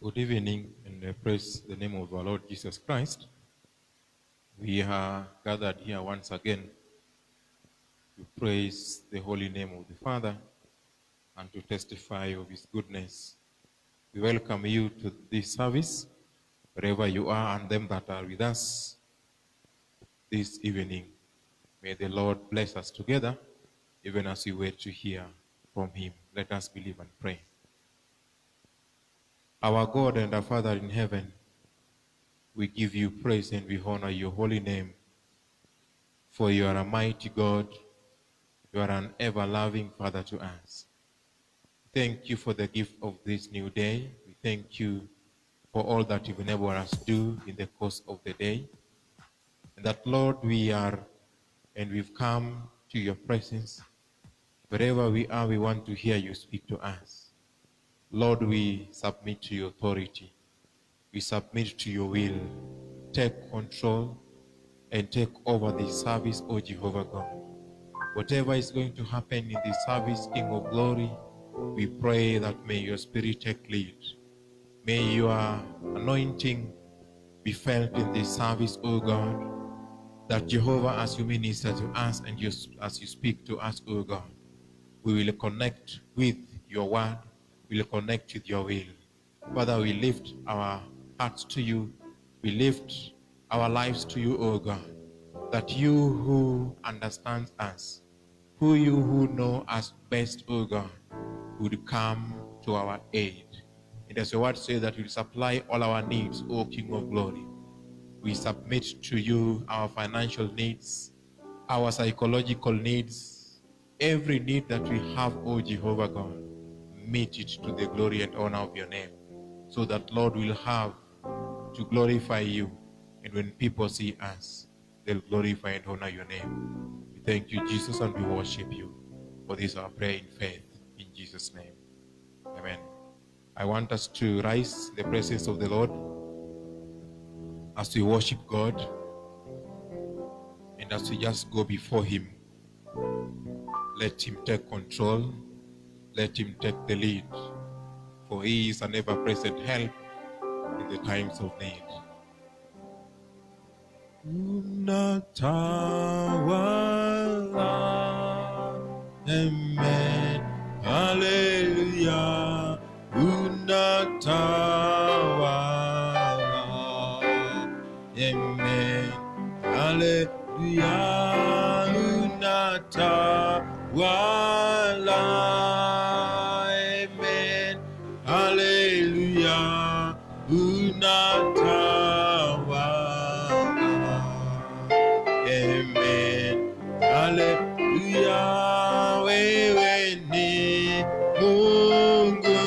Good evening, and praise the name of our Lord Jesus Christ. We are gathered here once again to praise the holy name of the Father and to testify of his goodness. We welcome you to this service, wherever you are, and them that are with us this evening. May the Lord bless us together, even as we wait to hear from him. Let us believe and pray. Our God and our Father in heaven, we give you praise and we honor your holy name. For you are a mighty God, you are an ever-loving Father to us. Thank you for the gift of this new day. We thank you for all that you've enabled us to do in the course of the day. And that, Lord, we've come to your presence. Wherever we are, we want to hear you speak to us. Lord, we submit to your authority. We submit to your will. Take control and take over this service, O Jehovah God. Whatever is going to happen in this service, King of Glory, we pray that may your Spirit take lead. May your anointing be felt in this service, O God, that Jehovah, as you minister to us and as you speak to us, O God, we will connect with your word, we will connect with your will. Father, we lift our hearts to you, we lift our lives to you, O God, that you who understands us, you who know us best, O God, would come to our aid. And as your word says that you will supply all our needs, O King of Glory. We submit to you our financial needs, our psychological needs, every need that we have, O Jehovah God. Meet it to the glory and honor of your name, so that, Lord, we'll have to glorify you. And when people see us, they'll glorify and honor your name. We thank you, Jesus, and we worship you. For this our prayer in faith. In Jesus' name. Amen. I want us to rise in the presence of the Lord as we worship God and as we just go before him. Let him take control. Let him take the lead. For he is an ever-present help in the times of need. Unatawala, amen, hallelujah. Unatawala, amen, hallelujah. Unatawala, amen, hallelujah. Unatawala, amen, hallelujah. Wewe ni Mungu,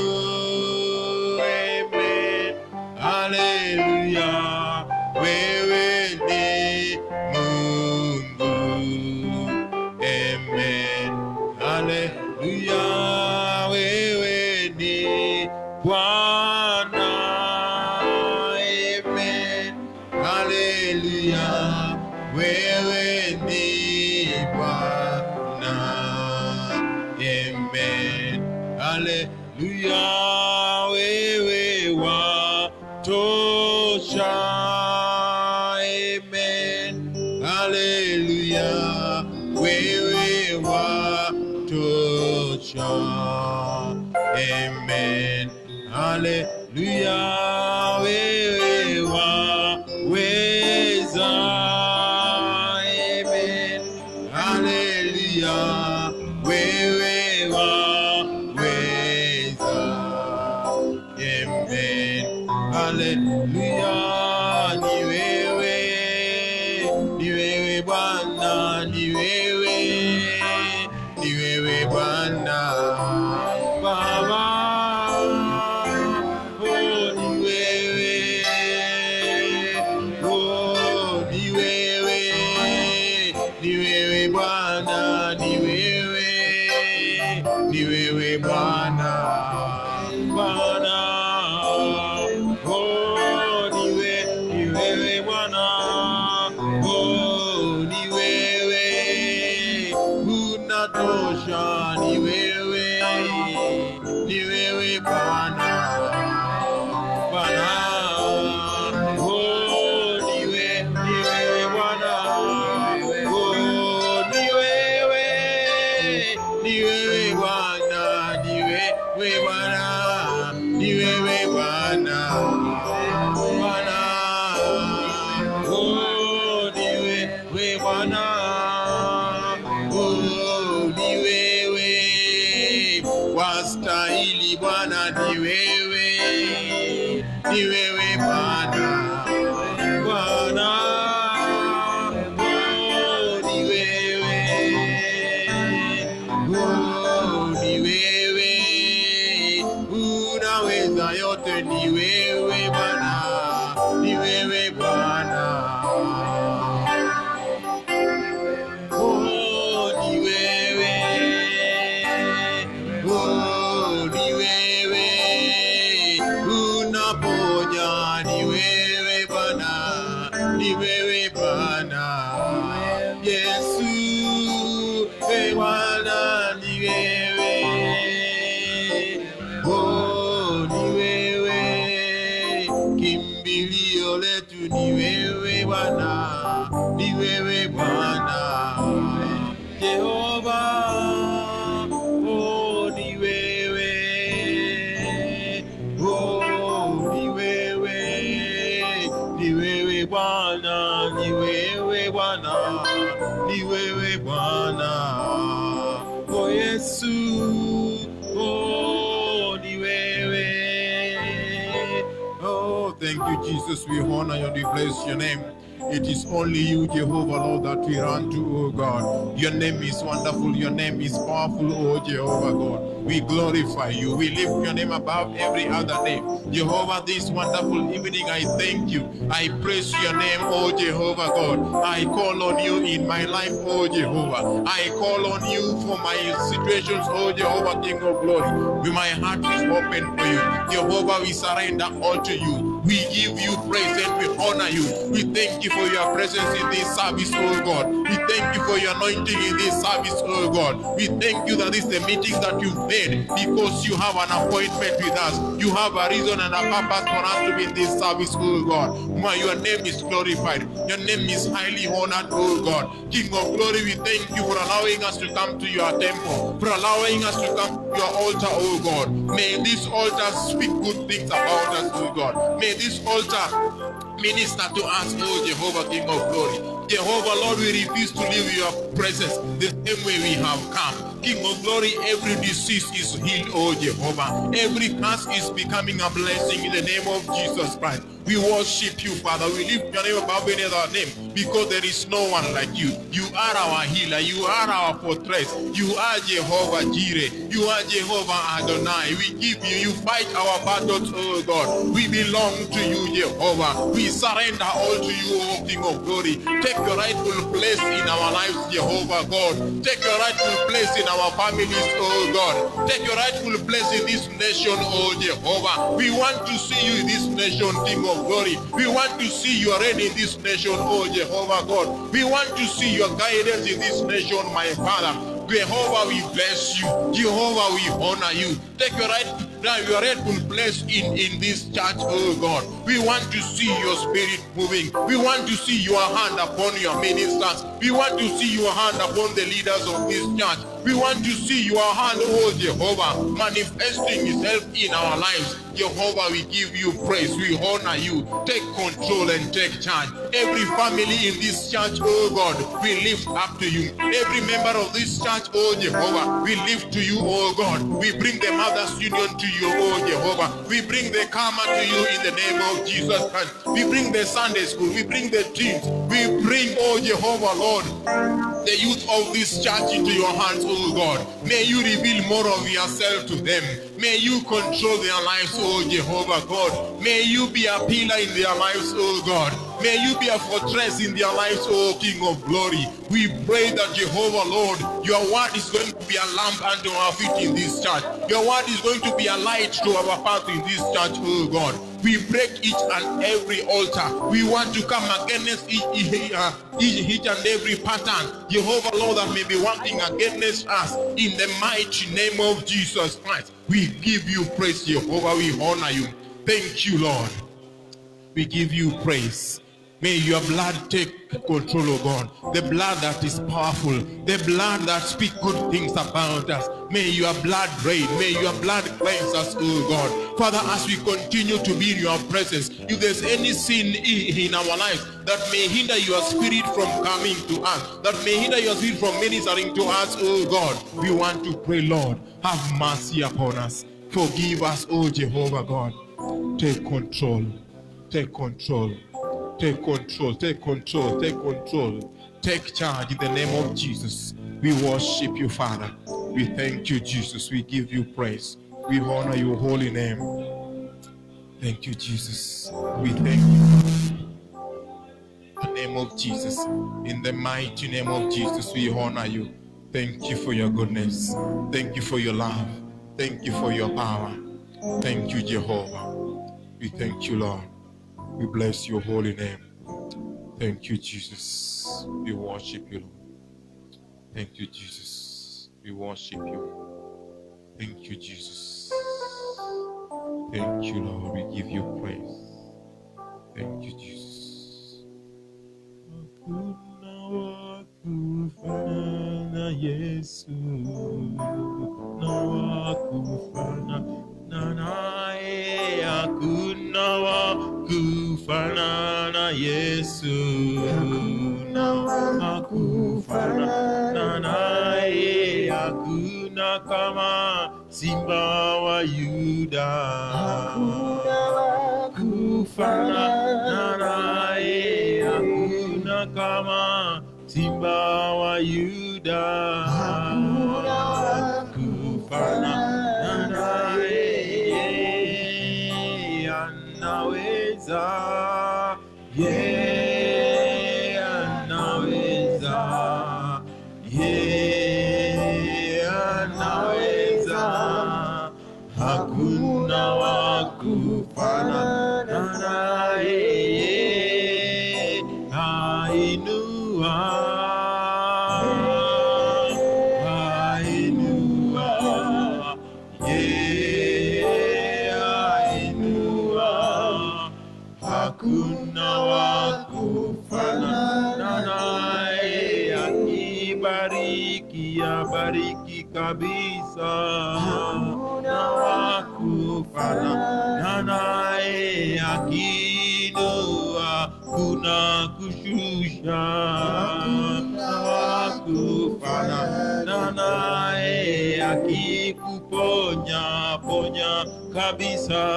amen, hallelujah. Wewe ni Mungu, amen, hallelujah. Wewe ni Bwana, amen, hallelujah. Wewe ni Bwana, amen, hallelujah. Wewe watosha, amen, hallelujah. Wewe watosha, amen, hallelujah. Wewe waweza, amen, hallelujah. Wewe waweza, amen, hallelujah. Ni wewe Bwana, ni wewe Bwana, Baba. Ni wewe Bwana, Bwana, oh, ni wewe Bwana, oh, ni wewe, unatosha, ni wewe Bwana, ni wewe Bwana, ni wewe Bwana, ni wewe Bwana, Bwana, oh, ni wewe Bwana, oh, ni wewe wastahili Bwana, ni wewe Bwana. Ni wewe Bwana, ni wewe Bwana, oh, ni wewe, oh, ni wewe, unaponya, ni wewe Bwana, ni wewe Bwana, Yesu, wewe Bwana, ni wewe, oh, ni wewe, kimbilio letu ni wewe Bwana, ni wewe Bwana, Jehova, oh, ni wewe, oh, ni wewe Bwana, ni wewe Bwana, ni wewe Bwana, oh Yesu, oh, ni wewe. Oh, thank you, Jesus. We honor you and we bless your name. It is only you, Jehovah, Lord, that we run to, oh God. Your name is wonderful. Your name is powerful, oh Jehovah, God. We glorify you. We lift your name above every other name. Jehovah, this wonderful evening, I thank you. I praise your name, oh Jehovah, God. I call on you in my life, oh Jehovah. I call on you for my situations, oh Jehovah, King of glory. With my heart is open for you. Jehovah, we surrender all to you. We give you praise and we honor you. We thank you for your presence in this service, oh God. We thank you for your anointing in this service, oh God. We thank you that this is the meeting that you've made because you have an appointment with us. You have a reason and a purpose for us to be in this service, oh God. Your name is glorified. Your name is highly honored, oh God. King of glory, we thank you for allowing us to come to your temple, for allowing us to come to your altar, oh God. May this altar speak good things about us, oh God. May this altar minister to us, oh Jehovah, King of glory. Jehovah, Lord, we refuse to leave your presence the same way we have come. King of glory, every disease is healed, oh Jehovah. Every curse is becoming a blessing in the name of Jesus Christ. We worship you, Father. We lift your name above any other name because there is no one like you. You are our healer. You are our fortress. You are Jehovah Jireh. You are Jehovah Adonai. We give you. You fight our battles, oh God. We belong to you, Jehovah. We surrender all to you, O King of glory. Take your rightful place in our lives, Jehovah God. Take your rightful place in our families, oh God. Take your rightful place in this nation, oh Jehovah. We want to see you in this nation, King of glory. We want to see your reign in this nation, oh Jehovah God. We want to see your guidance in this nation, my Father. Jehovah, we bless you. Jehovah, we honor you. Take your rightful place in this church, oh God. We want to see your spirit moving. We want to see your hand upon your ministers. We want to see your hand upon the leaders of this church. We want to see your hand, oh Jehovah, manifesting itself in our lives. Jehovah, we give you praise. We honor you. Take control and take charge. Every family in this church, oh God, we lift up to you. Every member of this church, oh Jehovah, we lift to you, oh God. We bring the Mothers Union to you, oh Jehovah. We bring the Karma to you in the name of Jesus Christ. We bring the Sunday school. We bring the teens. We bring, oh Jehovah, Lord, the youth of this church into your hands, oh God. May you reveal more of yourself to them. May you control their lives, oh Jehovah God. May you be a pillar in their lives, oh God. May you be a fortress in their lives, oh King of glory. We pray that, Jehovah Lord, your word is going to be a lamp unto our feet in this church. Your word is going to be a light to our path in this church, oh God. We break each and every altar. We want to come against each and every pattern, Jehovah Lord, that may be working against us in the mighty name of Jesus Christ. We give you praise, Jehovah. We honor you. Thank you, Lord. We give you praise. May your blood take control, oh God. The blood that is powerful, the blood that speaks good things about us. May your blood reign. May your blood cleanse us, oh God. Father, as we continue to be in your presence, if there's any sin in our lives that may hinder your spirit from coming to us, that may hinder your spirit from ministering to us, oh God, we want to pray, Lord, have mercy upon us. Forgive us, oh Jehovah God. Take control. Take control. Take control. Take control. Take control. Take charge in the name of Jesus. We worship you, Father. We thank you, Jesus. We give you praise. We honor your holy name. Thank you, Jesus. We thank you. In the name of Jesus. In the mighty name of Jesus, we honor you. Thank you for your goodness. Thank you for your love. Thank you for your power. Thank you, Jehovah. We thank you, Lord. We bless your holy name. Thank you, Jesus. We worship you, Lord. Thank you, Jesus. We worship you. Thank you, Jesus. Thank you, Lord. We give you praise. Thank you, Jesus. Yesu na wakufana na nae hakuna wakufanana Yesu na wakufana na nae hakuna kama Simba wa Yuda hakuna wakufana na nae hakuna kama Simba wa Yuda hakufana naye, anaweza, anaweza, anaweza, hakuna wakufana naye, hakuna wakufanana naye, akibariki abariki kabisa, hakuna wakufanana naye, akiinua kuna kushusha, hakuna wakufanana naye, akikuponya ponya kabisa,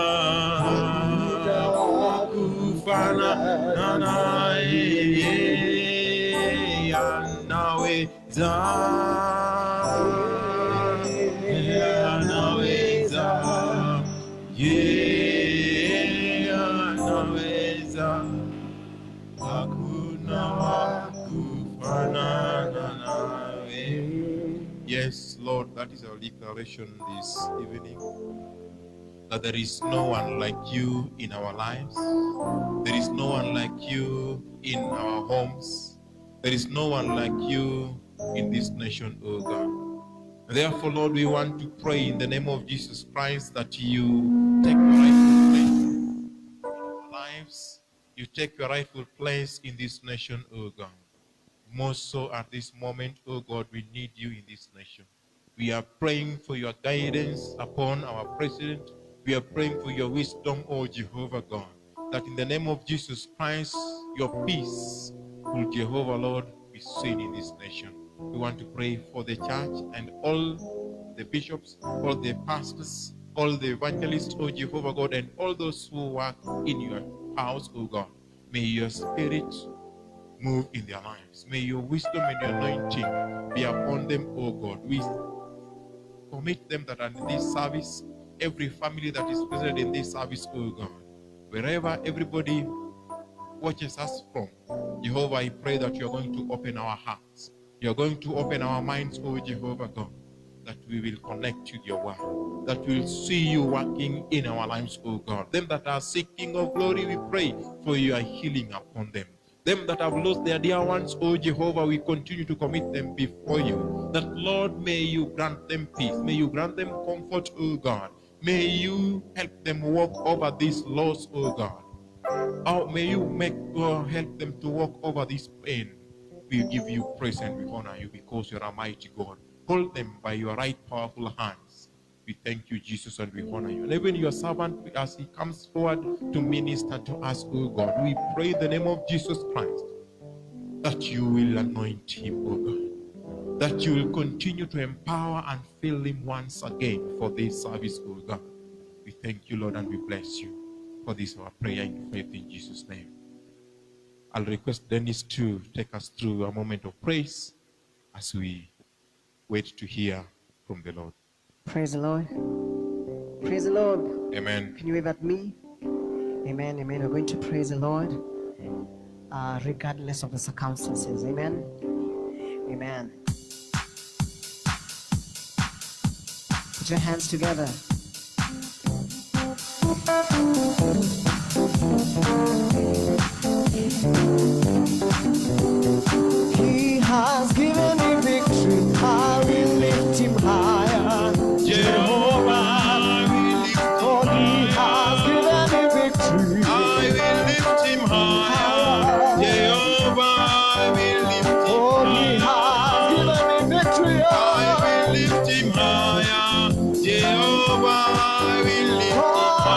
kufanana naye, anaweza, anaweza, anaweza, hakuna wakufanana nawe. Yes, Lord, that is our declaration this evening. That there is no one like you in our lives. There is no one like you in our homes. There is no one like you in this nation, oh God. Therefore, Lord, we want to pray in the name of Jesus Christ that you take your rightful place in our lives. You take your rightful place in this nation, oh God. More so at this moment, oh God, we need you in this nation. We are praying for your guidance upon our president. We are praying for your wisdom, oh Jehovah God, that in the name of Jesus Christ, your peace will, Jehovah Lord, be seen in this nation. We want to pray for the church and all the bishops, all the pastors, all the evangelists, oh Jehovah God, and all those who work in your house, oh God. May your spirit move in their lives. May your wisdom and your anointing be upon them, oh God. We commit them that are in this service, every family that is present in this service, oh God. Wherever everybody watches us from, Jehovah, I pray that you're going to open our hearts. You're going to open our minds, oh Jehovah God, that we will connect to your word, that we'll see you working in our lives, oh God. Them that are seeking of glory, we pray for your healing upon them. Them that have lost their dear ones, oh Jehovah, we continue to commit them before you. That, Lord, may you grant them peace. May you grant them comfort, oh God. May you help them walk over this loss, oh God. Oh, may you help them to walk over this pain. We give you praise and we honor you because you're a mighty God. Hold them by your right powerful hands. We thank you, Jesus, and we honor you. And even your servant, as he comes forward to minister to us, oh God, we pray in the name of Jesus Christ that you will anoint him, oh God. That you will continue to empower and fill him once again for this service, oh God. We thank you, Lord, and we bless you for this, our prayer in faith in Jesus' name. I'll request Dennis to take us through a moment of praise as we wait to hear from the Lord. Praise the Lord. Praise the Lord. Amen. Can you wave at me? Amen. Amen. We're going to praise the Lord regardless of the circumstances. Amen. Amen. Put your hands together. He has given me victory. I will lift him higher. Jehovah, we lift him Oh, he has given me victory. I will lift him higher. Jehovah, we lift him Oh, he has given me victory. I will lift him higher. Jehovah, we lift him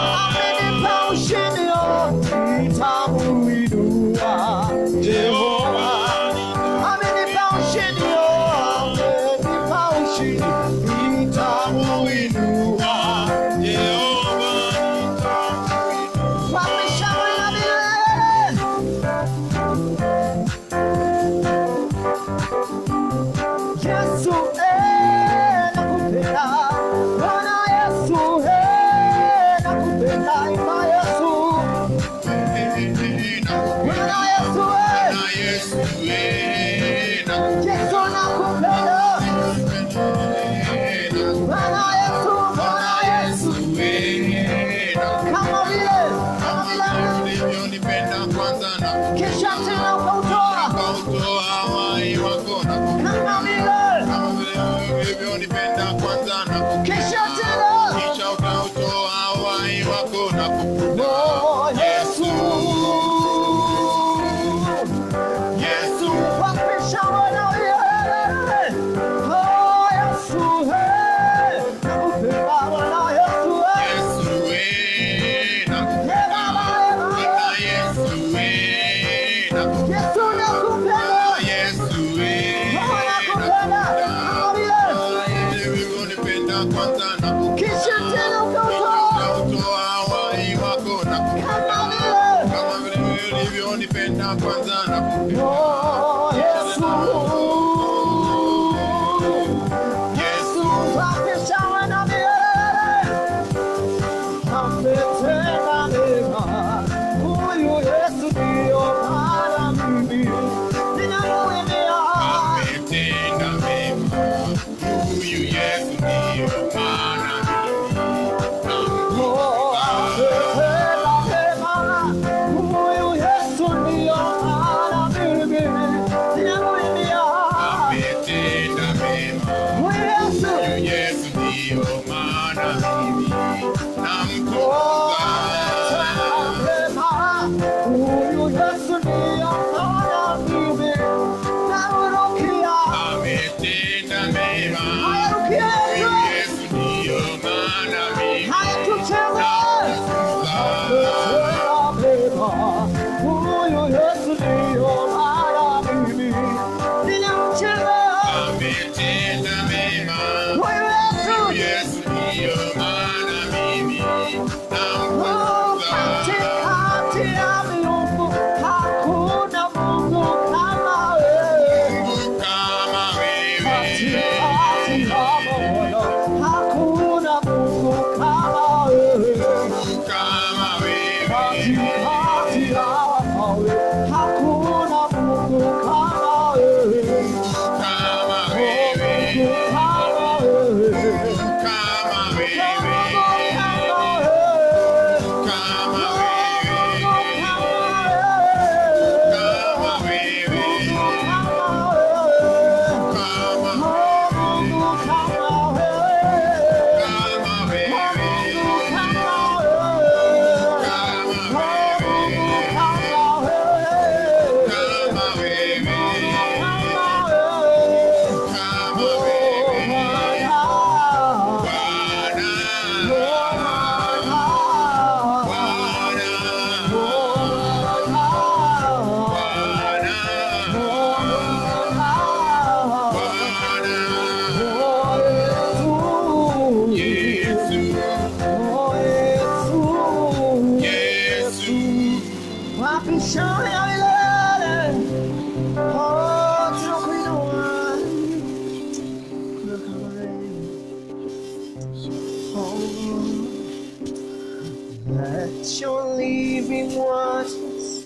Let your living waters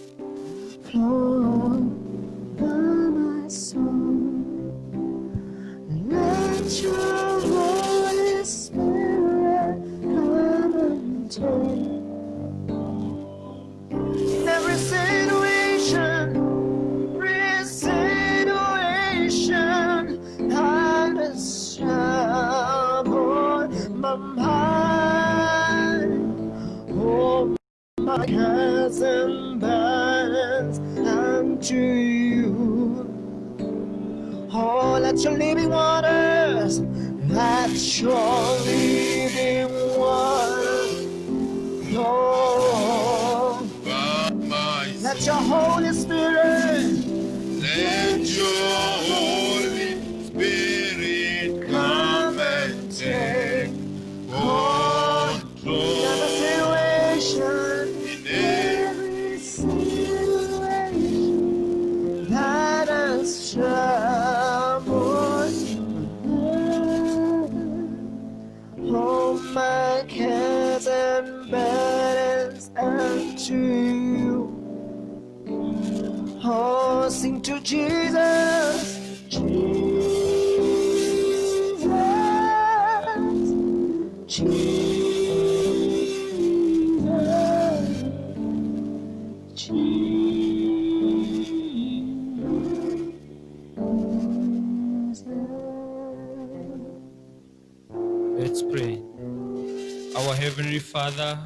flow over my soul. Let your Holy Spirit come and take in every situation that has troubled my mind. Oh, my cares and burdens unto you. Oh, let your living waters, let your living waters flow. Let your Holy Spirit, Let your Holy Spirit come and take control in every situation that has troubled all my cares and burdens unto you. Oh, sing to Jesus, Jesus, Jesus, Jesus. Let's pray. Our Heavenly Father,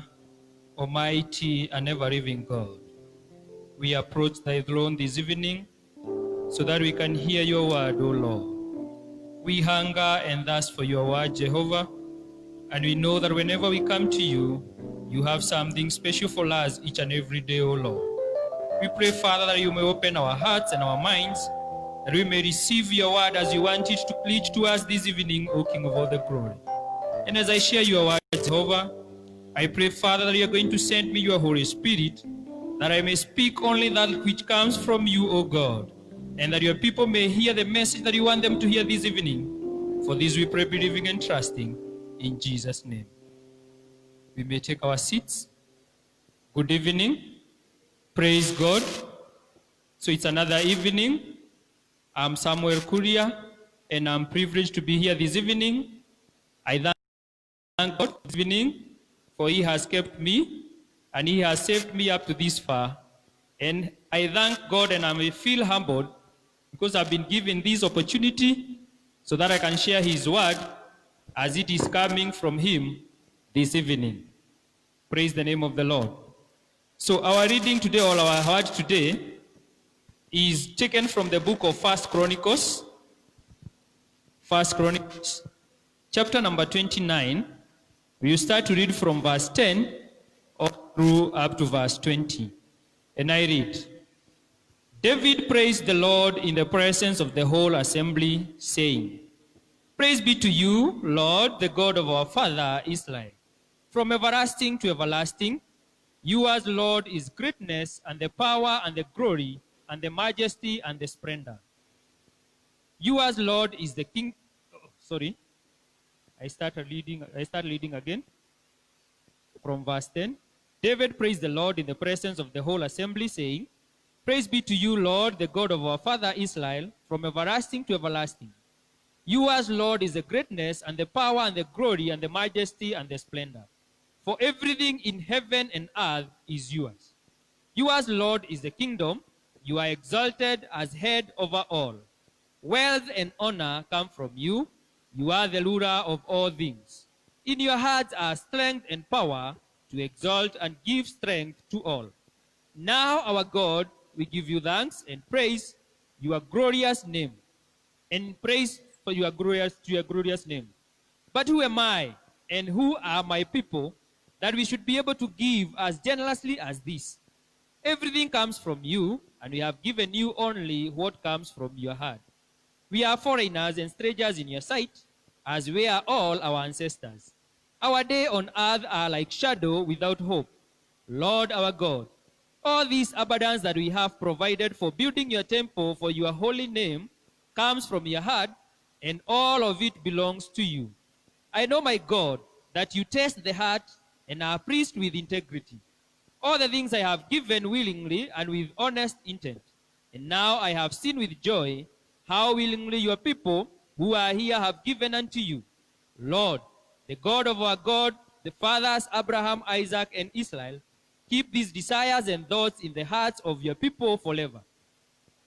Almighty and ever-living God, we approach thy throne this evening so that we can hear your word, O Lord. We hunger and thirst for your word, Jehovah, and we know that whenever we come to you, you have something special for us each and every day, O Lord. We pray, Father, that you may open our hearts and our minds, that we may receive your word as you want it to preach to us this evening, O King of all the glory. And as I share your word, Jehovah, I pray, Father, that you are going to send me your Holy Spirit, that I may speak only that which comes from you, O God, and that your people may hear the message that you want them to hear this evening. For this we pray, believing and trusting, in Jesus' name. We may take our seats. Good evening. Praise God. So it's another evening. I'm Samuel Kuria, and I'm privileged to be here this evening. I thank God this evening, for he has kept me, and he has saved me up to this far. And I thank God, and I feel humbled, because I've been given this opportunity so that I can share his word as it is coming from him this evening. Praise the name of the Lord. So our reading today, or our word today, is taken from the book of 1 Chronicles. 1 Chronicles, chapter number 29. We start to read from verse 10 all through up to verse 20. And I read, David praised the Lord in the presence of the whole assembly, saying, Praise be to you, Lord, the God of our father Israel. From everlasting to everlasting, yours, Lord, is greatness and the power and the glory and the majesty and the splendor. Yours, Lord, is the king. I start reading again from verse 10. David praised the Lord in the presence of the whole assembly, saying, Praise be to you, Lord, the God of our father Israel, from everlasting to everlasting. Yours, Lord, is the greatness and the power and the glory and the majesty and the splendor. For everything in heaven and earth is yours. Yours, Lord, is the kingdom. You are exalted as head over all. Wealth and honor come from you. You are the ruler of all things. In your hands are strength and power to exalt and give strength to all. Now, our God, we give you thanks and praise your glorious name, and praise for your glorious name. But who am I, and who are my people, that we should be able to give as generously as this? Everything comes from you, and we have given you only what comes from your heart. We are foreigners and strangers in your sight, as were all our ancestors. Our days on earth are like shadow without hope. Lord our God, all this abundance that we have provided for building your temple for your holy name comes from your heart, and all of it belongs to you. I know, my God, that you test the heart and are pleased with integrity. All the things I have given willingly and with honest intent. And now I have seen with joy how willingly your people who are here have given unto you. Lord, the God of our God, the fathers Abraham, Isaac, and Israel, keep these desires and thoughts in the hearts of your people forever,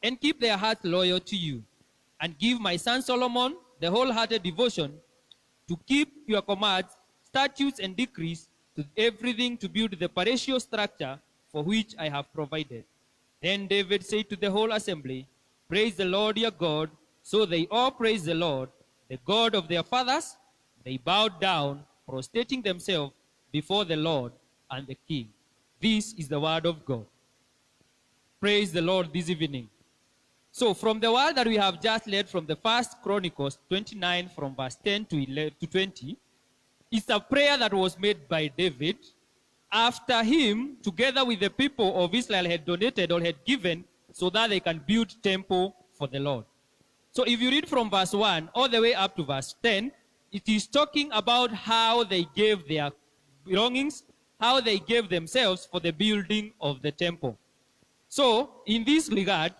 and keep their hearts loyal to you. And give my son Solomon the wholehearted devotion to keep your commands, statutes, and decrees, to everything to build the palatial structure for which I have provided. Then David said to the whole assembly, Praise the Lord your God. So they all praised the Lord, the God of their fathers. They bowed down, prostrating themselves before the Lord and the king. This is the word of God. Praise the Lord this evening. So from the word that we have just read from the First Chronicles 29 from verse 10 to 20, it's a prayer that was made by David after him, together with the people of Israel, had donated or had given so that they can build temple for the Lord. So if you read from verse 1 all the way up to verse 10, it is talking about how they gave their belongings, how they gave themselves for the building of the temple. So in this regard,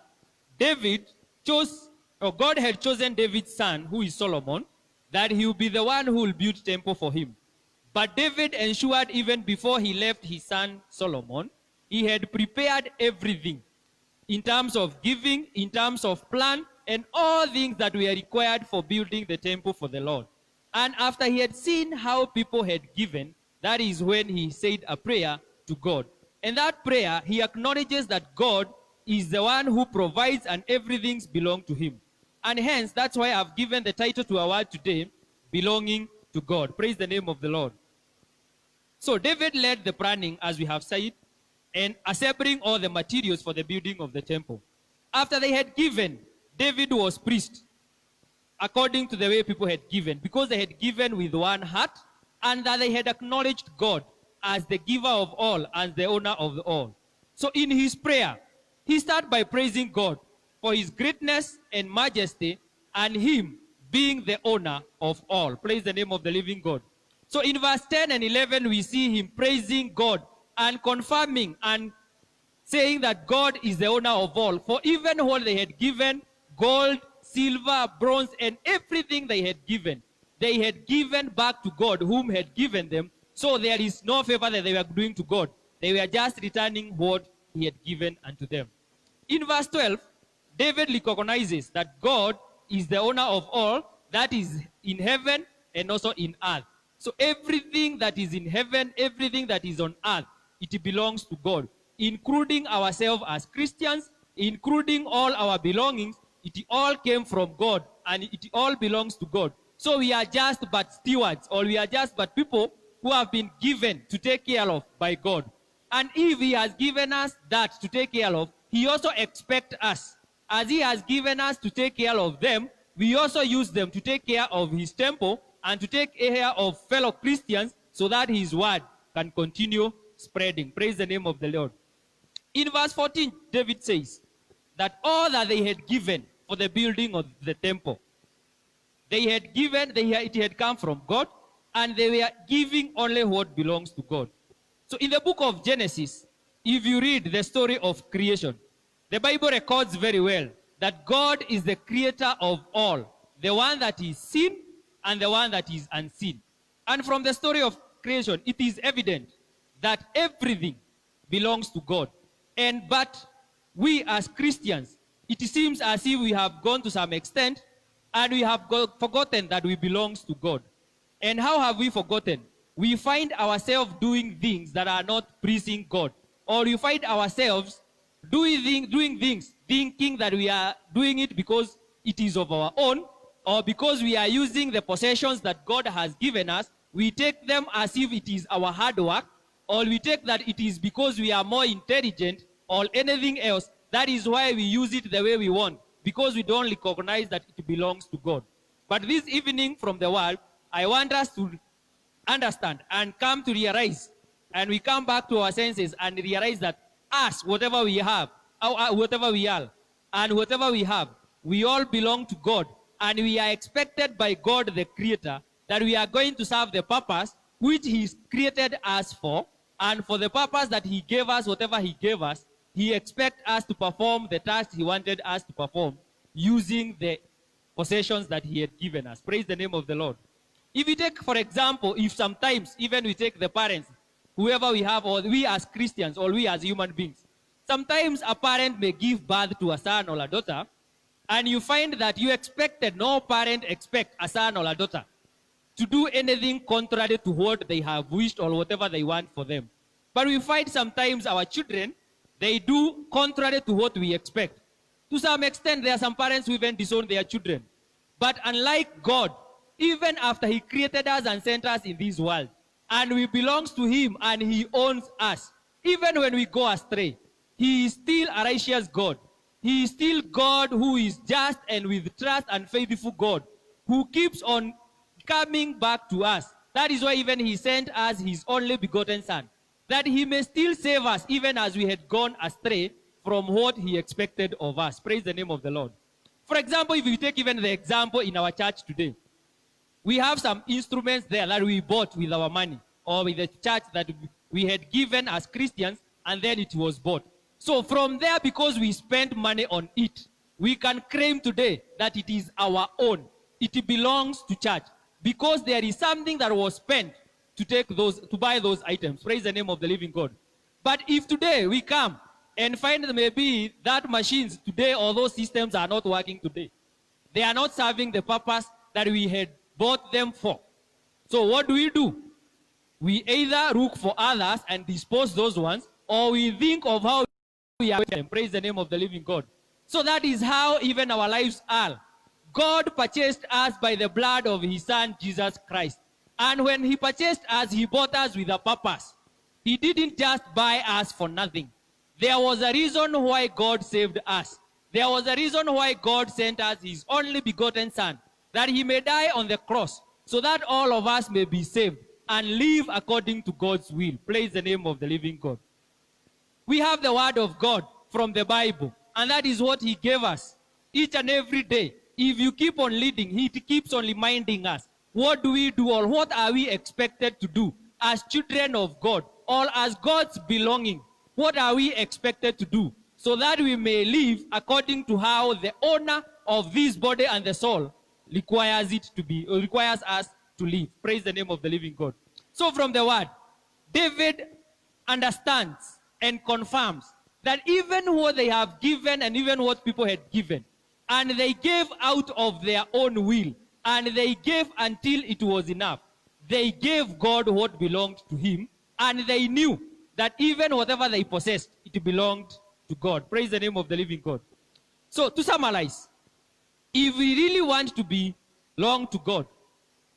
God had chosen David's son, who is Solomon, that he will be the one who will build temple for him. But David ensured even before he left his son Solomon, he had prepared everything in terms of giving, in terms of plan, and all things that were required for building the temple for the Lord. And after he had seen how people had given, that is when he said a prayer to God. And that prayer, he acknowledges that God is the one who provides and everything belongs to him. And hence, that's why I've given the title to our word today, Belonging to God. Praise the name of the Lord. So David led the planning, as we have said, and assembling all the materials for the building of the temple. After they had given, David was priest, according to the way people had given, because they had given with one heart, and that they had acknowledged God as the giver of all and the owner of all. So in his prayer, he started by praising God for his greatness and majesty and him being the owner of all. Praise the name of the living God. So in verse 10 and 11, we see him praising God and confirming and saying that God is the owner of all. For even what they had given, gold, silver, bronze, and everything they had given back to God, whom had given them. So there is no favor that they were doing to God. They were just returning what he had given unto them. In verse 12, David recognizes that God is the owner of all that is in heaven and also in earth. So everything that is in heaven, everything that is on earth, it belongs to God, including ourselves as Christians, including all our belongings. It all came from God and it all belongs to God. So we are just but stewards, or we are just but people who have been given to take care of by God. And if he has given us that to take care of, he also expects us, as he has given us to take care of them, we also use them to take care of his temple and to take care of fellow Christians so that his word can continue spreading. Praise the name of the Lord. In verse 14, David says that all that they had given for the building of the temple, it had come from God, and they were giving only what belongs to God. So in the book of Genesis, if you read the story of creation, the Bible records very well that God is the creator of all, the one that is seen and the one that is unseen. And from the story of creation, it is evident that everything belongs to God. But we as Christians, it seems as if we have gone to some extent and we have forgotten that we belong to God. And how have we forgotten? We find ourselves doing things that are not pleasing God. Or we find ourselves doing things, thinking that we are doing it because it is of our own, or because we are using the possessions that God has given us. We take them as if it is our hard work, or we take that it is because we are more intelligent, or anything else. That is why we use it the way we want, because we don't recognize that it belongs to God. But this evening from the world, I want us to understand and come to realize, and we come back to our senses and realize that us, whatever we have, whatever we are, and whatever we have, we all belong to God, and we are expected by God the Creator that we are going to serve the purpose which He created us for, and for the purpose that He gave us, whatever He gave us, He expects us to perform the task He wanted us to perform using the possessions that He had given us. Praise the name of the Lord. If you take, for example, if sometimes even we take the parents, whoever we have, or we as Christians, or we as human beings, sometimes a parent may give birth to a son or a daughter, and you find that you expected, no parent expect a son or a daughter to do anything contrary to what they have wished or whatever they want for them. But we find sometimes our children, they do contrary to what we expect. To some extent, there are some parents who even disown their children. But unlike God, even after He created us and sent us in this world, and we belong to Him and He owns us, even when we go astray, He is still a righteous God. He is still God who is just and with trust and faithful God, who keeps on coming back to us. That is why even He sent us His only begotten Son, that He may still save us even as we had gone astray from what He expected of us. Praise the name of the Lord. For example, if we take even the example in our church today, we have some instruments there that we bought with our money, or with the church that we had given as Christians, and then it was bought. So from there, because we spent money on it, we can claim today that it is our own. It belongs to church, because there is something that was spent to buy those items. Praise the name of the living God. But if today we come and find that maybe that machines today or those systems are not working today, they are not serving the purpose that we had bought them for. So what do? We either look for others and dispose those ones, or we think of how we are them. Praise the name of the living God. So that is how even our lives are. God purchased us by the blood of His Son, Jesus Christ. And when He purchased us, He bought us with a purpose. He didn't just buy us for nothing. There was a reason why God saved us. There was a reason why God sent us His only begotten Son, that He may die on the cross, so that all of us may be saved and live according to God's will. Praise the name of the living God. We have the Word of God from the Bible, and that is what He gave us each and every day. If you keep on leading, He keeps on reminding us, what do we do, or what are we expected to do as children of God, or as God's belonging? What are we expected to do, so that we may live according to how the owner of this body and the soul requires us to live. Praise the name of the living God. So from the Word, David understands and confirms that even what they have given and even what people had given, and they gave out of their own will, and they gave until it was enough. They gave God what belonged to Him, and they knew that even whatever they possessed, it belonged to God. Praise the name of the living God. So to summarize, if we really want to belong to God,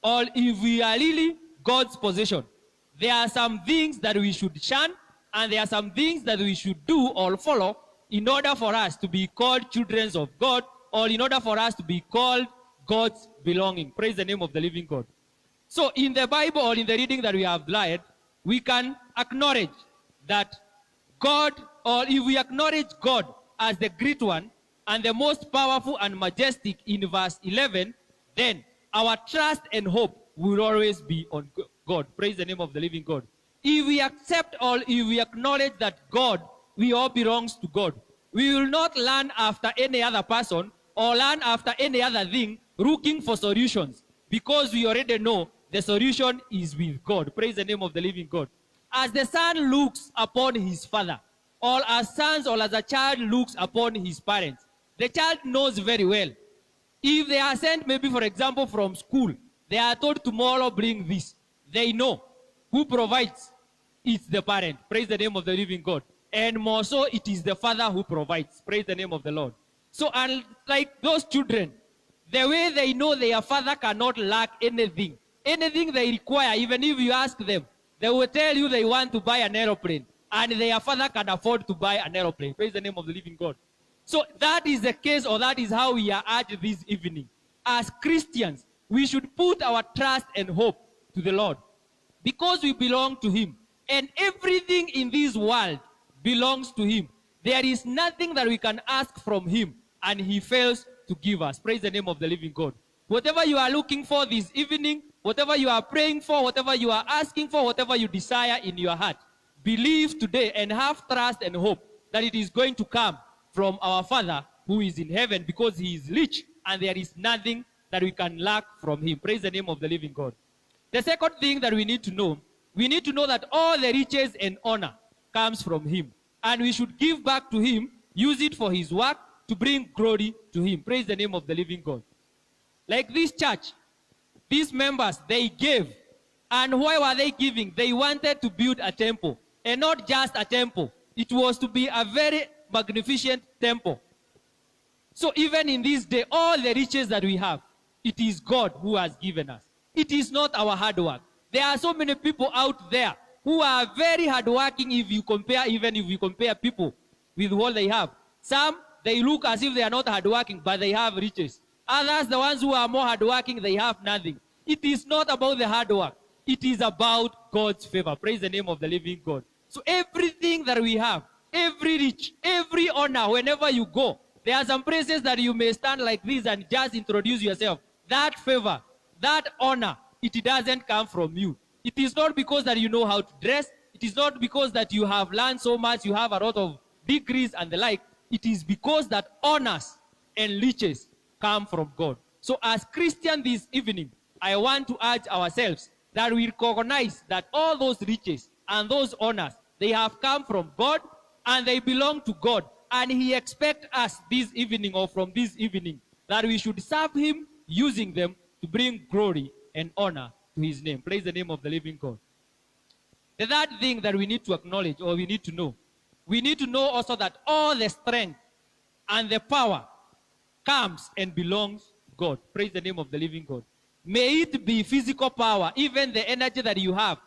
or if we are really God's possession, there are some things that we should shun, and there are some things that we should do or follow in order for us to be called children of God, or in order for us to be called God's belonging. Praise the name of the living God. So in the Bible, or in the reading that we have read, we can acknowledge that God, or if we acknowledge God as the great one and the most powerful and majestic in verse 11, then our trust and hope will always be on God. Praise the name of the living God. If we accept, or if we acknowledge that God, we all belongs to God, we will not run after any other person or run after any other thing looking for solutions, because we already know the solution is with God. Praise the name of the living God. As the son looks upon his father, or as sons, or as a child looks upon his parents, the child knows very well. If they are sent, maybe for example from school, they are told tomorrow bring this. They know who provides. It's the parent. Praise the name of the living God. And more so, it is the father who provides. Praise the name of the Lord. So unlike those children, the way they know their father cannot lack anything. Anything they require, even if you ask them, they will tell you they want to buy an aeroplane, and their father can afford to buy an aeroplane. Praise the name of the living God. So that is the case, or that is how we are at this evening. As Christians, we should put our trust and hope to the Lord, because we belong to Him. And everything in this world belongs to Him. There is nothing that we can ask from Him and He fails to give us. Praise the name of the living God. Whatever you are looking for this evening, whatever you are praying for, whatever you are asking for, whatever you desire in your heart, believe today and have trust and hope that it is going to come from our Father who is in heaven, because he is rich and there is nothing that we can lack from him. Praise the name of the living God. The second thing that we need to know that all the riches and honor comes from him. And we should give back to him, use it for his work, to bring glory to him. Praise the name of the living God. Like this church, these members, they gave. And why were they giving? They wanted to build a temple. And not just a temple. It was to be a very magnificent temple. So even in this day, all the riches that we have, it is God who has given us. It is not our hard work. There are so many people out there who are very hardworking even if you compare people with what they have. Some, they look as if they are not hardworking, but they have riches. Others, the ones who are more hardworking, they have nothing. It is not about the hard work. It is about God's favor. Praise the name of the living God. So everything that we have, every rich, every honor, whenever you go, there are some places that you may stand like this and just introduce yourself. That favor, that honor, it doesn't come from you. It is not because that you know how to dress. It is not because that you have learned so much, you have a lot of degrees and the like. It is because that honors and riches come from God. So as Christians this evening, I want to urge ourselves that we recognize that all those riches and those honors, they have come from God and they belong to God. And he expects us this evening, or from this evening, that we should serve him using them to bring glory and honor to his name. Praise the name of the living God. The third thing that we need to acknowledge, or we need to know also that all the strength and the power comes and belongs to God. Praise the name of the living God. May it be physical power, even the energy that you have.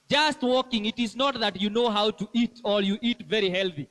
Just walking, it is not that you know how to eat or you eat very healthy.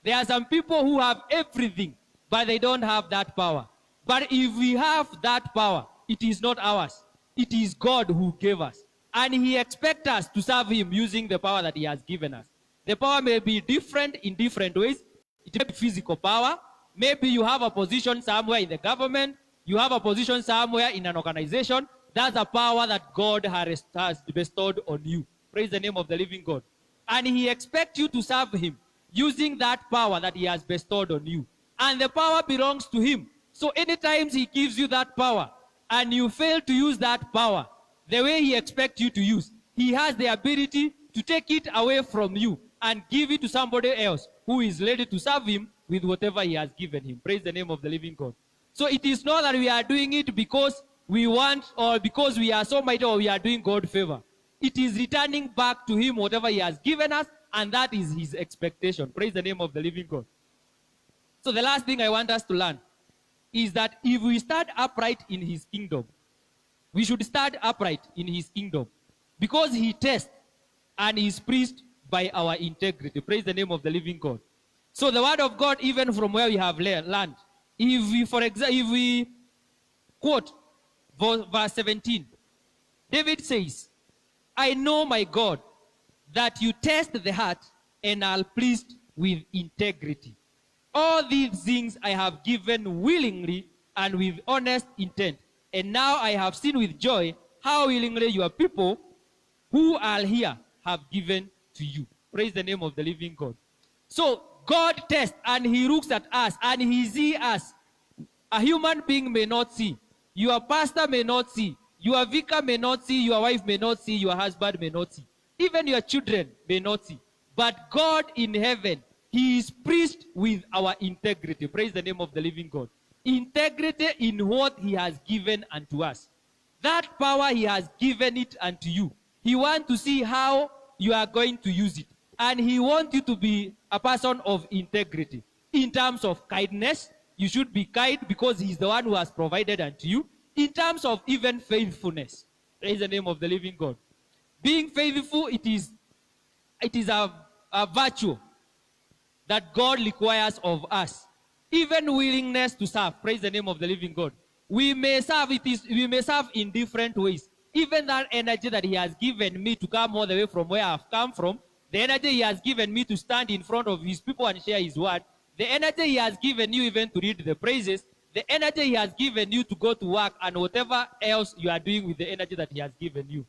There are some people who have everything, but they don't have that power. But if we have that power, it is not ours. It is God who gave us. And he expects us to serve him using the power that he has given us. The power may be different in different ways. It may be physical power. Maybe you have a position somewhere in the government. You have a position somewhere in an organization. That's a power that God has bestowed on you. Praise the name of the living God. And he expects you to serve him using that power that he has bestowed on you. And the power belongs to him. So anytime he gives you that power and you fail to use that power the way he expects you to use, he has the ability to take it away from you and give it to somebody else who is ready to serve him with whatever he has given him. Praise the name of the living God. So it is not that we are doing it because we want or because we are so mighty or we are doing God favor. It is returning back to him whatever he has given us, and that is his expectation. Praise the name of the living God. So the last thing I want us to learn is that if we start upright in his kingdom, we should start upright in his kingdom because he tests and is pleased by our integrity. Praise the name of the living God. So the word of God, even from where we have learned, if we quote verse 17, David says, I know, my God, that you test the heart and are pleased with integrity. All these things I have given willingly and with honest intent. And now I have seen with joy how willingly your people who are here have given to you. Praise the name of the living God. So God tests and he looks at us and he sees us. A human being may not see. Your pastor may not see. Your vicar may not see. Your wife may not see. Your husband may not see. Even your children may not see. But God in heaven, he is pleased with our integrity. Praise the name of the living God. Integrity in what he has given unto us. That power he has given it unto you. He wants to see how you are going to use it. And he wants you to be a person of integrity. In terms of kindness, you should be kind because he's the one who has provided unto you. In terms of even faithfulness, praise the name of the living God. Being faithful, it is a virtue that God requires of us. Even willingness to serve, praise the name of the living God. We may serve in different ways. Even that energy that he has given me to come all the way from where I've come from, the energy he has given me to stand in front of his people and share his word, the energy he has given you even to read the praises, the energy he has given you to go to work and whatever else you are doing with the energy that he has given you,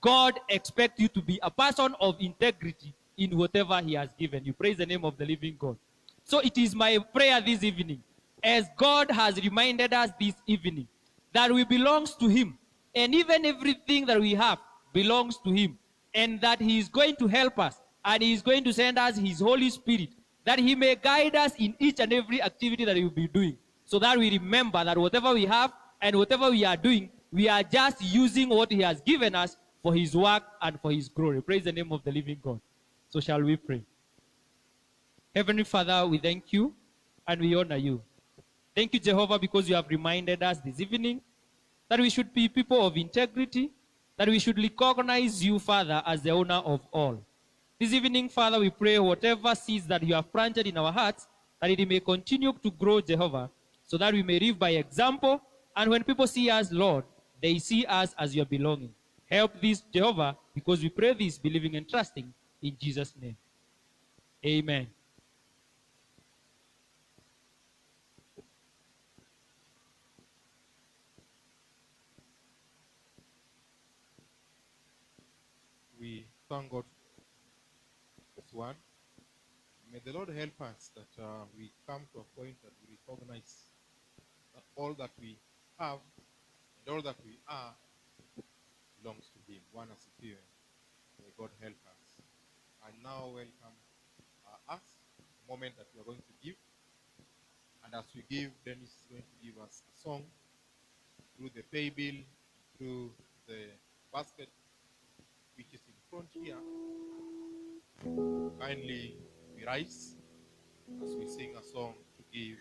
God expects you to be a person of integrity in whatever he has given you. Praise the name of the living God. So it is my prayer this evening, as God has reminded us this evening, that we belongs to him, and even everything that we have belongs to him, and that he is going to help us, and he is going to send us his Holy Spirit, that he may guide us in each and every activity that we will be doing, so that we remember that whatever we have and whatever we are doing, we are just using what he has given us for his work and for his glory. Praise the name of the living God. So shall we pray? Heavenly Father, we thank you and we honor you. Thank you, Jehovah, because you have reminded us this evening that we should be people of integrity, that we should recognize you, Father, as the owner of all. This evening, Father, we pray whatever seeds that you have planted in our hearts, that it may continue to grow, Jehovah, so that we may live by example. And when people see us, Lord, they see us as your belonging. Help this, Jehovah, because we pray this, believing and trusting in Jesus' name. Amen. We thank God for this word. May the Lord help us that we come to a point that we recognize that all that we have and all that we are belongs to him. One as a few. May God help us. I now welcome us, the moment that we are going to give. And as we give, Dennis is going to give us a song through the pay bill, through the basket, which is in front here. Kindly we rise as we sing a song to give.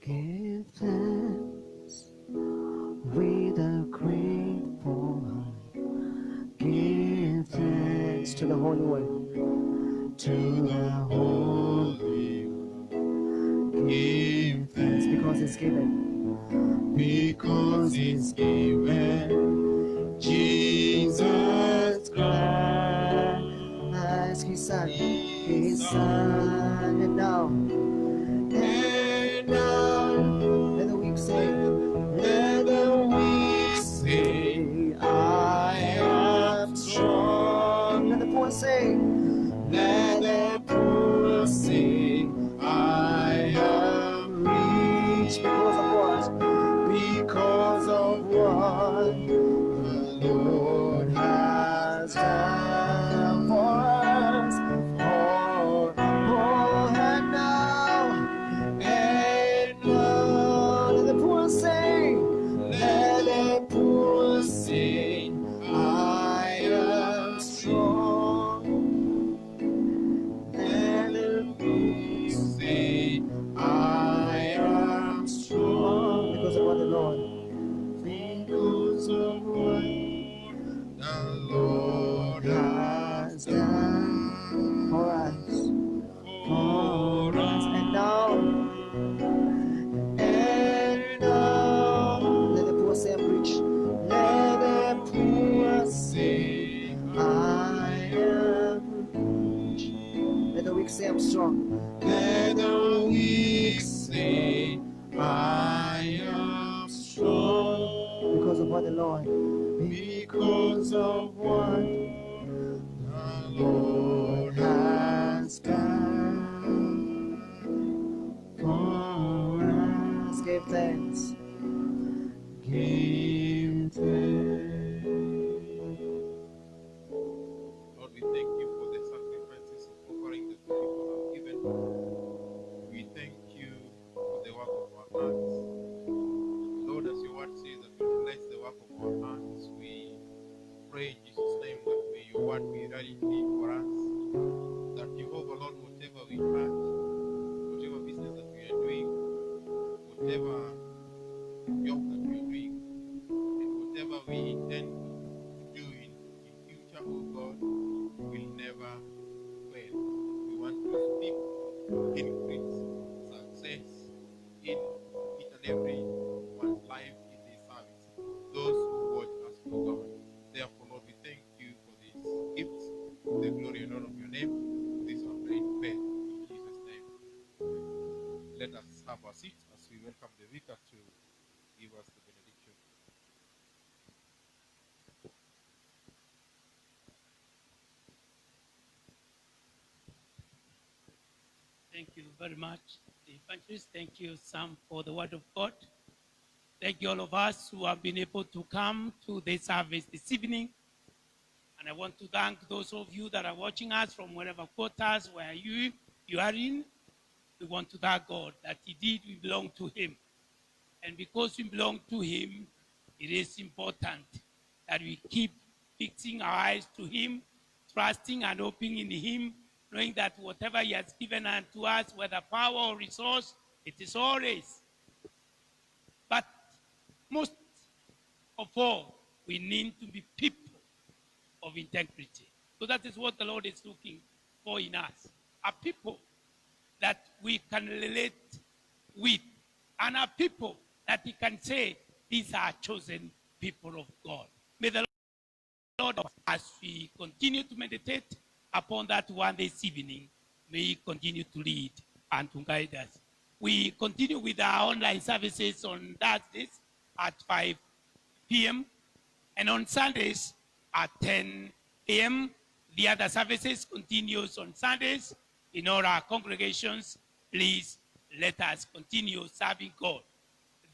Give thanks with a grateful heart. Give thanks to the Holy One. To the Holy One. Give thanks because it's given. Because it's given. Jesus Christ, His Son, His Son, and now. And now, let the weak say, let the weak say, I am strong. Let the poor say, let the poor say, I am rich. Because of what? Because of what the Lord has done for us. And now, let the poor say, let the poor say, I am strong. Let the poor say, I am strong. Because of what the Lord, because of what the Lord has done for us. For us. And now, let the poor say I'm rich. Let the poor say I am rich. Let the weak say I'm strong. Let the weak say I am strong. Because of what the Lord, because of what the Lord has done for us. Give thanks. Give thanks. Lord, we thank you for the sacrifices of offering that the people have given. We thank you for the work of our hands. Lord, as your word says that you bless the work of our hands, we pray in Jesus' name that may your word be reality for us. That Jehovah, Lord, whatever we touch, whatever business that we are doing, whatever job that we are doing, and whatever we intend to do in future, oh God, will never fail. We want to speak increase, success in each and every one's life in this service. Those who watch us, oh God. Therefore, Lord, we thank you for these gifts, the glory and honor of your name. This one pray in faith in Jesus' name. Let us have a seat as we welcome the vicar to Thank you very much, the evangelist. Thank you, Sam, for the word of God. Thank you, all of us who have been able to come to this service this evening. And I want to thank those of you that are watching us from wherever quarters where you are in. We want to thank God that indeed we belong to him. And because we belong to him, it is important that we keep fixing our eyes to him, trusting and hoping in him, knowing that whatever he has given unto us, whether power or resource, it is all his. But most of all, we need to be people of integrity. So that is what the Lord is looking for in us. A people that we can relate with, and a people that he can say, these are chosen people of God. May the Lord, as we continue to meditate upon that one this evening, may he continue to lead and to guide us. We continue with our online services on Thursdays at 5 p.m. and on Sundays at 10 a.m. The other services continues on Sundays. In all our congregations, please let us continue serving God.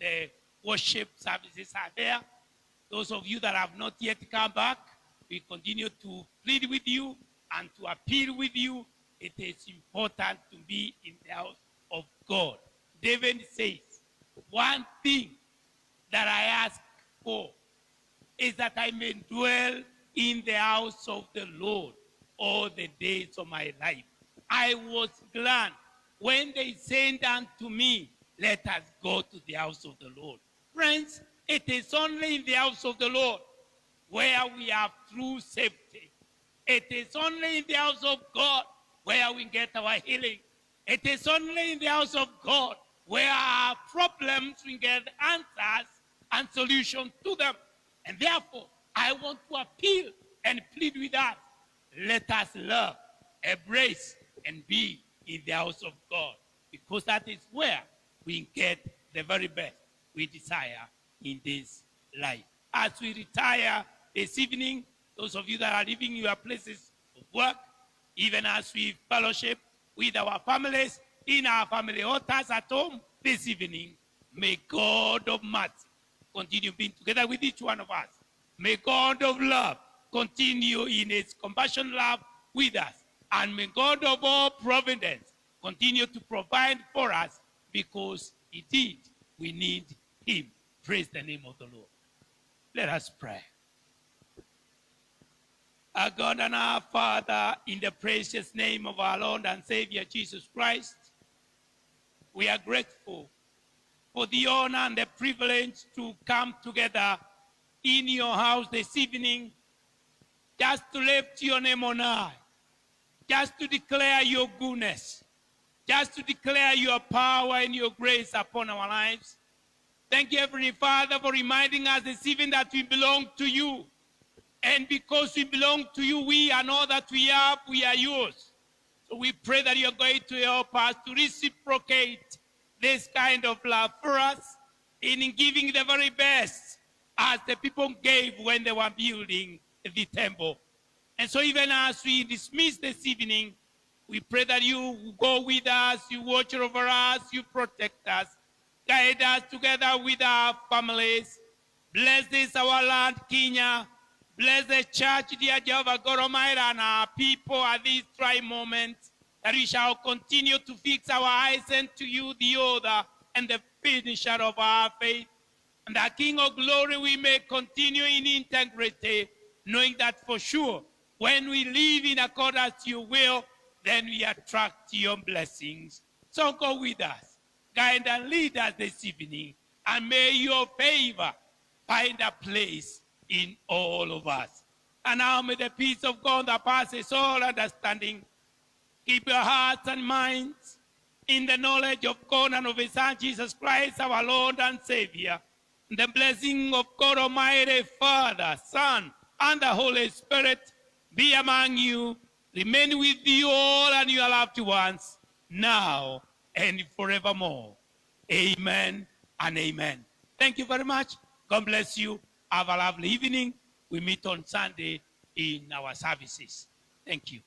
The worship services are there. Those of you that have not yet come back, we continue to plead with you and to appeal with you. It is important to be in the house of God. David says, one thing that I ask for is that I may dwell in the house of the Lord all the days of my life. I was glad when they said unto me, let us go to the house of the Lord. Friends, it is only in the house of the Lord where we have true safety. It is only in the house of God where we get our healing. It is only in the house of God where our problems we get answers and solutions to them. And therefore, I want to appeal and plead with us. Let us love, embrace, and be in the house of God, because that is where we get the very best we desire in this life. As we retire this evening, those of you that are leaving your places of work, even as we fellowship with our families in our family altars at home this evening, may God of mercy continue being together with each one of us. May God of love continue in his compassion love with us. And may God of all providence continue to provide for us, because indeed we need him. Praise the name of the Lord. Let us pray. Our God and our Father, in the precious name of our Lord and Savior Jesus Christ, we are grateful for the honor and the privilege to come together in your house this evening, just to lift your name on high, just to declare your goodness, just to declare your power and your grace upon our lives. Thank you, Heavenly Father, for reminding us this evening that we belong to you. And because we belong to you, we and all that we have, we are yours. So we pray that you're going to help us to reciprocate this kind of love for us in giving the very best as the people gave when they were building the temple. And so even as we dismiss this evening, we pray that you go with us, you watch over us, you protect us, guide us together with our families. Bless this, our land, Kenya. Bless the church, dear Jehovah God Almighty, and our people at this trying moment, that we shall continue to fix our eyes unto you, the author and the finisher of our faith. And the King of glory, we may continue in integrity, knowing that for sure, when we live in accordance to your will, then we attract your blessings. So go with us, guide and lead us this evening, and may your favor find a place in all of us. And now may the peace of God that passes all understanding keep your hearts and minds in the knowledge of God and of his Son, Jesus Christ, our Lord and Savior. And the blessing of God Almighty, Father, Son, and the Holy Spirit be among you, remain with you all and your loved ones, now and forevermore. Amen and amen. Thank you very much. God bless you. Have a lovely evening. We meet on Sunday in our services. Thank you.